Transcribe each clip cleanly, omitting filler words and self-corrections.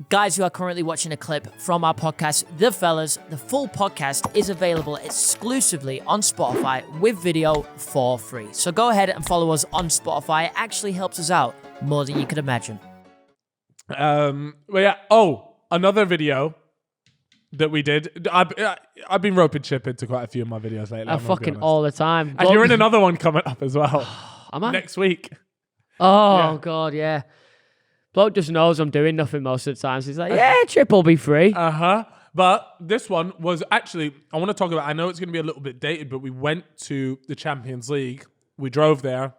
Guys, you are currently watching a clip from our podcast, The Fellas. The full podcast is available exclusively on Spotify with video for free. So go ahead and follow us on Spotify. It actually helps us out more than you could imagine. Another video that we did. I've been roping Chip into quite a few of my videos lately. Fucking all the time. And you're in another one coming up as well. Am I? Next week. Oh, God, yeah. Bloke just knows I'm doing nothing most of the time. So he's like, yeah, Chip will be free. But this one was actually, I want to talk about, I know it's going to be a little bit dated, but we went to the Champions League. We drove there.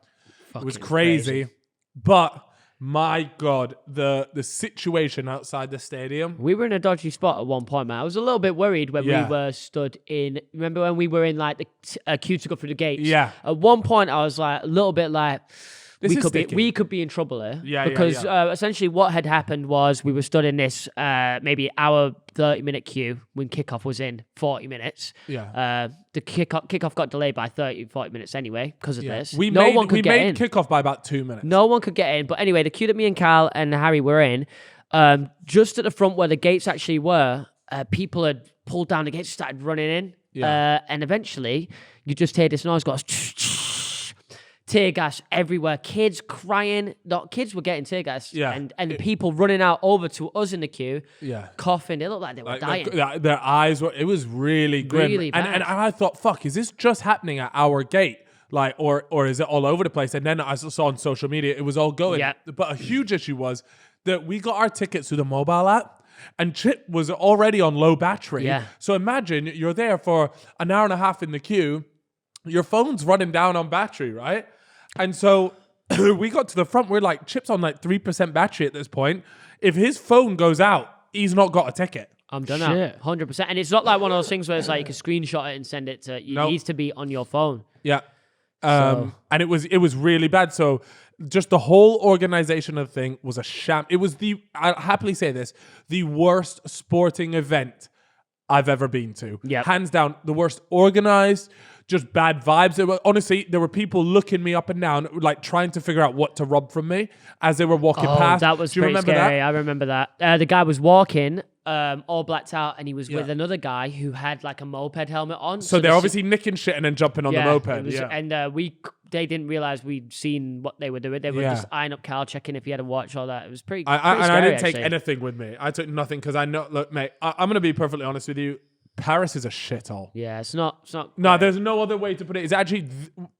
It was crazy. But my God, the situation outside the stadium. We were in a dodgy spot at one point, man. I was a little bit worried when we were stood in, remember when we were in like the queue to go through the gates? Yeah. At one point, I was like a little bit like, we could be in trouble here. Because essentially what had happened was we were stood in this maybe hour, 30-minute queue when kickoff was in 40 minutes. Yeah. The kickoff got delayed by 30, 40 minutes anyway because of this. We made kickoff by about 2 minutes. No one could get in. But anyway, the queue that me and Carl and Harry were in, just at the front where the gates actually were, people had pulled down the gates, started running in. Yeah. And eventually, you just hear this noise goes... tear gas everywhere. Kids crying. Kids were getting tear gas. Yeah. And people running out over to us in the queue. Yeah. Coughing. They looked like they were dying. Their eyes were, it was really grim. Really bad. And I thought, fuck, is this just happening at our gate? Like, or is it all over the place? And then I saw on social media, it was all going. Yeah. But a huge issue was that we got our tickets through the mobile app. And Chip was already on low battery. Yeah. So imagine you're there for an hour and a half in the queue. Your phone's running down on battery, right? And so we got to the front. We're like, Chip's on like 3% battery at this point. If his phone goes out, he's not got a ticket. I'm done out. 100%. And it's not like one of those things where it's like you can screenshot it and send it to... It needs to be on your phone. Yeah. And it was really bad. So just the whole organization of the thing was a sham. It was I'll happily say this, the worst sporting event I've ever been to. Yep. Hands down, the worst organized, just bad vibes. Honestly, there were people looking me up and down, like trying to figure out what to rob from me as they were walking past. That was pretty scary. I remember that. The guy was walking, all blacked out, and he was with another guy who had like a moped helmet on. So they're obviously nicking shit and then jumping on the moped. And they didn't realize we'd seen what they were doing. They were just eyeing up Carl, checking if he had a watch, all that. It was pretty scary, I didn't take actually. anything with me. I took nothing because I know, look, mate, I'm going to be perfectly honest with you. Paris is a shithole. Yeah, it's not. No, there's no other way to put it. It's actually,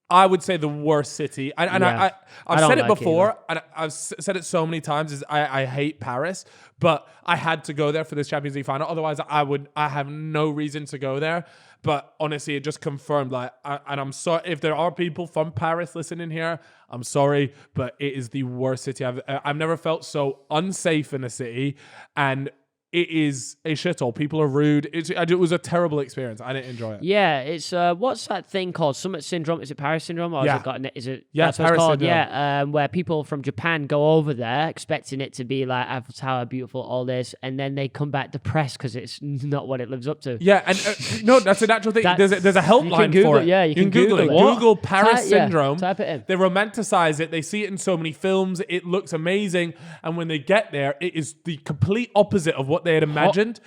I would say, the worst city. I've said it before, and I've said it so many times. Is I hate Paris, but I had to go there for this Champions League final. Otherwise, I have no reason to go there. But honestly, it just confirmed. And I'm sorry if there are people from Paris listening here. I'm sorry, but it is the worst city I've never felt so unsafe in a city, and it is a shithole. People are rude. It was a terrible experience. I didn't enjoy it. Yeah, it's what's that thing called? Summit syndrome? Is it Paris syndrome? Or yeah. Is it? Yeah, that's Paris what it's called. syndrome. Yeah, where people from Japan go over there expecting it to be like Eiffel Tower, beautiful, all this, and then they come back depressed because it's not what it lives up to. Yeah, and no, that's an actual thing. There's a helpline for it. Yeah, you can Google it. Google Paris syndrome. Type it in. They romanticize it. They see it in so many films. It looks amazing, and when they get there, it is the complete opposite of what they had imagined.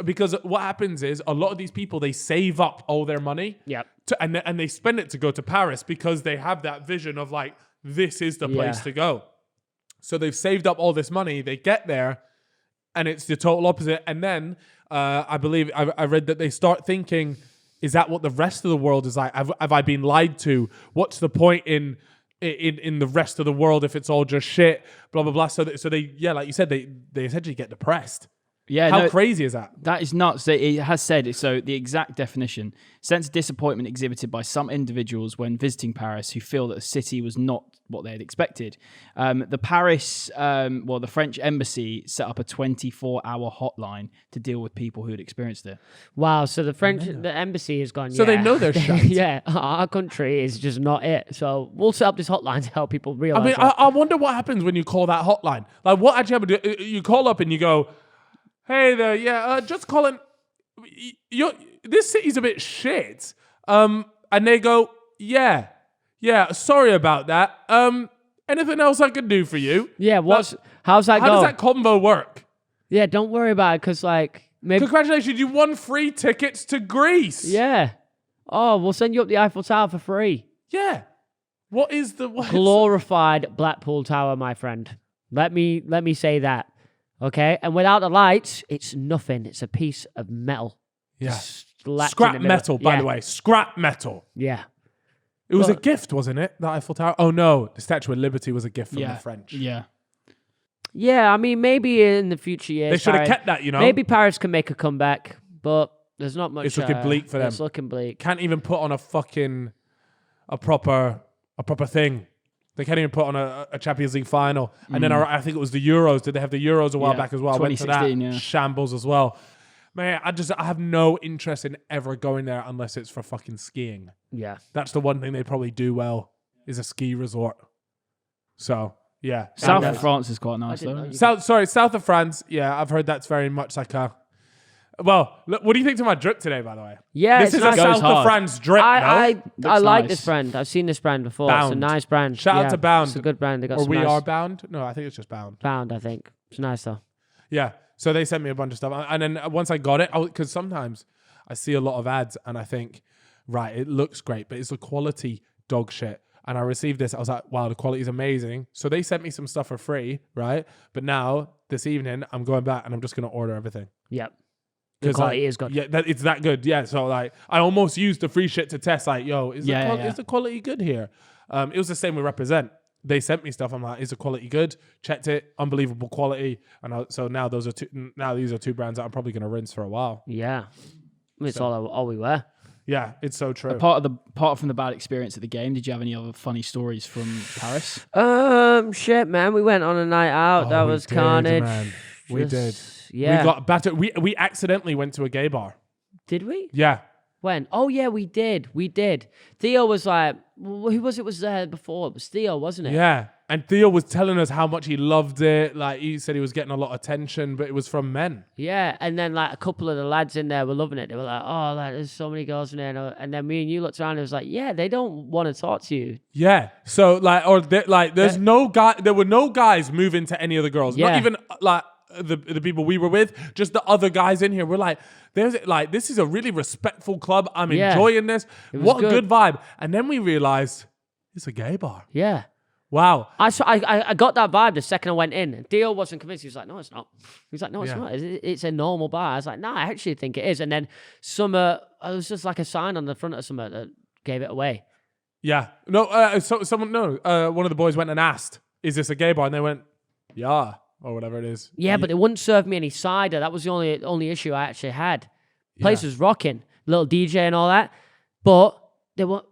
Because what happens is a lot of these people, they save up all their money, and they spend it to go to Paris because they have that vision of like, this is the place to go. So they've saved up all this money. They get there, and it's the total opposite. And then I believe I read that they start thinking, is that what the rest of the world is like? Have I been lied to? What's the point in the rest of the world if it's all just shit? Blah blah blah. So they like you said, they essentially get depressed. Yeah, how crazy is that? That is nuts. It has said, so the exact definition: sense of disappointment exhibited by some individuals when visiting Paris who feel that the city was not what they had expected. The French embassy set up a 24-hour hotline to deal with people who had experienced it. Wow, so the embassy has gone, so they know their shit. Yeah, our country is just not it. So we'll set up this hotline to help people realize. I mean, I wonder what happens when you call that hotline. Like, what actually happens? You call up and you go, hey there, just calling. This city's a bit shit. And they go, yeah, sorry about that. Anything else I can do for you? Yeah, how's that How go? does that combo work? Yeah, don't worry about it because, like, maybe. Congratulations, you won free tickets to Greece. Yeah. Oh, we'll send you up the Eiffel Tower for free. Yeah. What is the Glorified Blackpool Tower, my friend. Let me say that. Okay? And without the lights, it's nothing. It's a piece of metal. Yeah. Slapped in Scrap the middle. metal, by the way. Scrap metal. Yeah. It was a gift, wasn't it? The Eiffel Tower? Oh, no. The Statue of Liberty was a gift from the French. Yeah. Yeah, I mean, maybe in the future years. They should have kept that, you know? Maybe Paris can make a comeback, but there's not much. It's looking bleak for them. It's looking bleak. Can't even put on a proper thing. They can't even put on a Champions League final. And then I think it was the Euros. Did they have the Euros a while back as well? 2016, shambles as well. Man, I have no interest in ever going there unless it's for fucking skiing. Yeah. That's the one thing they probably do well, is a ski resort. So, yeah. South of France is quite nice, though. South of France. Yeah, I've heard that's very much like a... Well, look, what do you think to my drip today, by the way? Yeah, this is a South of France drip, I no? like nice. this brand. I've seen this brand before. Bound. It's a nice brand. Shout out to Bound. It's a good brand. They got Or some We nice... Are Bound? No, I think it's just Bound. Bound, I think. It's nice, though. Yeah. So they sent me a bunch of stuff. And then once I got it, because sometimes I see a lot of ads and I think, right, it looks great, but it's the quality dog shit. And I received this. I was like, wow, the quality is amazing. So they sent me some stuff for free, right? But now, this evening, I'm going back and I'm just going to order everything. Yep. The quality is good. Yeah, it's that good. Yeah, so like I almost used the free shit to test. Like, yo, is the quality good here? It was the same with Represent. They sent me stuff. I'm like, is the quality good? Checked it, unbelievable quality. And so now those are two. Now these are two brands that I'm probably gonna rinse for a while. Yeah, it's all we wear. Yeah, it's so true. Apart from the bad experience at the game, did you have any other funny stories from Paris? Shit, man. We went on a night out. That was carnage. Man. We did. Yeah. We got battered. We accidentally went to a gay bar. Did we? Yeah. When? Oh, yeah, we did. We did. Theo was like, who was there before? It was Theo, wasn't it? Yeah. And Theo was telling us how much he loved it. Like, he said he was getting a lot of attention, but it was from men. Yeah. And then, like, a couple of the lads in there were loving it. They were like, oh, like, there's so many girls in there. And then me and you looked around and it was like, yeah, they don't want to talk to you. Yeah. So, like, there's no guy. There were no guys moving to any of the girls. Yeah. Not even, like, the people we were with, just the other guys in here. We're like, this is a really respectful club. I'm enjoying this. What a good vibe. And then we realized it's a gay bar. Yeah. Wow. I got that vibe the second I went in. And Theo wasn't convinced. He was like, no, it's not. He's like, no, it's not. It's a normal bar. I was like, no, I actually think it is. And then it was just like a sign on the front of Summer that gave it away. Yeah. No, one of the boys went and asked, is this a gay bar? And they went, yeah. Or whatever it is. Yeah, but they wouldn't serve me any cider. That was the only issue I actually had. Place was rocking, little DJ and all that, but they won't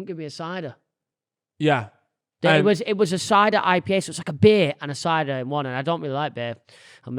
give me a cider. Yeah, It was a cider IPA, so it's like a beer and a cider in one. And I don't really like beer. I'm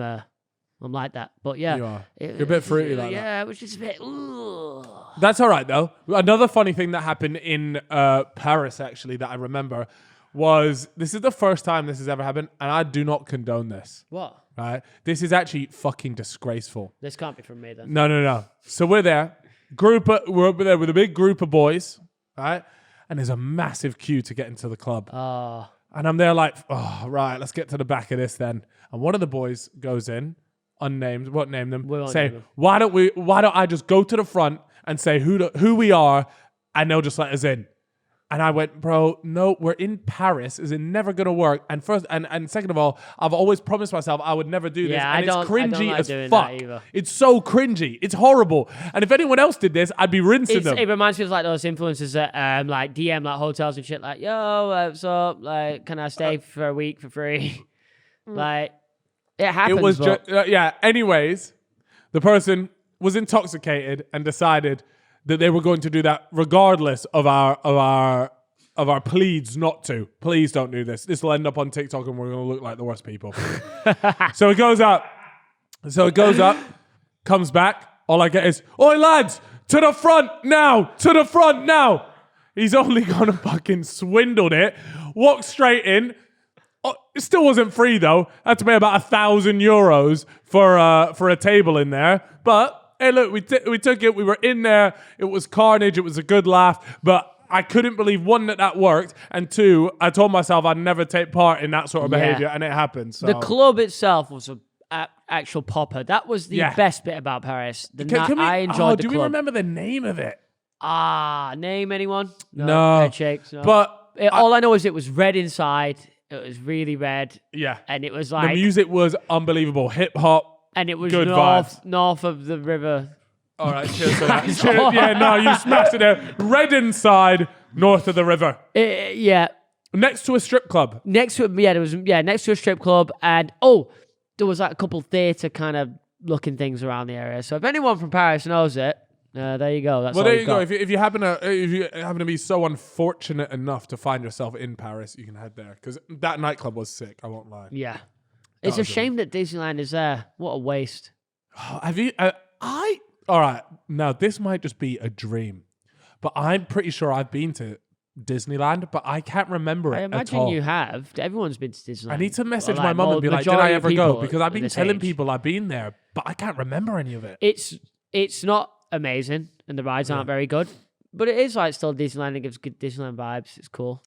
like that, but yeah, you are. You're a bit fruity like that. Yeah, it was just a bit. Ugh. That's all right though. Another funny thing that happened in Paris, actually, that I remember. This is the first time this has ever happened, and I do not condone this. What? Right? This is actually fucking disgraceful. This can't be from me then. No. So we're there. We're over there with a big group of boys, right? And there's a massive queue to get into the club. Oh. And I'm there like, oh, right, let's get to the back of this then. And one of the boys goes in, unnamed, won't name them, say, why don't I just go to the front and say who we are, and they'll just let us in. And I went, bro, no, we're in Paris. Is it never going to work? And first, and second of all, I've always promised myself I would never do this. Yeah, and it's cringy like as doing fuck. that either. It's so cringy. It's horrible. And if anyone else did this, I'd be rinsing them. It reminds me of like those influencers that like DM like hotels and shit like, yo, what's up? Like, can I stay for a week for free? Like, it happens. It was anyways, the person was intoxicated and decided that they were going to do that regardless of our pleads not to. Please don't do this. This will end up on TikTok and we're going to look like the worst people. So it goes up, comes back. All I get is, oi lads, to the front now. He's only gone and fucking swindled it. Walked straight in. Oh, it still wasn't free though. Had to pay about €1,000 for a table in there. But hey, look, we took it. We were in there. It was carnage. It was a good laugh. But I couldn't believe, one, that worked. And two, I told myself I'd never take part in that sort of behavior. And it happened. So. The club itself was actual popper. That was the Yeah. best bit about Paris. I enjoyed the do club. we remember the name of it? Name anyone? No. Head shakes. No. But all I know is it was red inside. It was really red, yeah, and it was the like, music was unbelievable. Hip hop. and it was good north of the river. All right, cheers for that. Cheers. Yeah, no, you smashed it there. Red inside, north of the river. Yeah. Next to a strip club. Next to next to a strip club, and there was like a couple theatre kind of looking things around the area. So if anyone from Paris knows it, there you go. That's Well, all there you go. got. If you happen to be so unfortunate enough to find yourself in Paris, you can head there because that nightclub was sick. I won't lie. Yeah, it's a shame that Disneyland is there. What a waste. Have you? All right. Now this might just be a dream, but I'm pretty sure I've been to Disneyland, but I can't remember it I at imagine all. you have. Everyone's been to Disneyland. I need to message Like, my mum and be like, "Did I majority of ever go?" people Because I've been this telling age. people I've been there, but I can't remember any of it. It's not amazing, and the rides aren't very good. But it is like still Disneyland. It gives good Disneyland vibes. It's cool.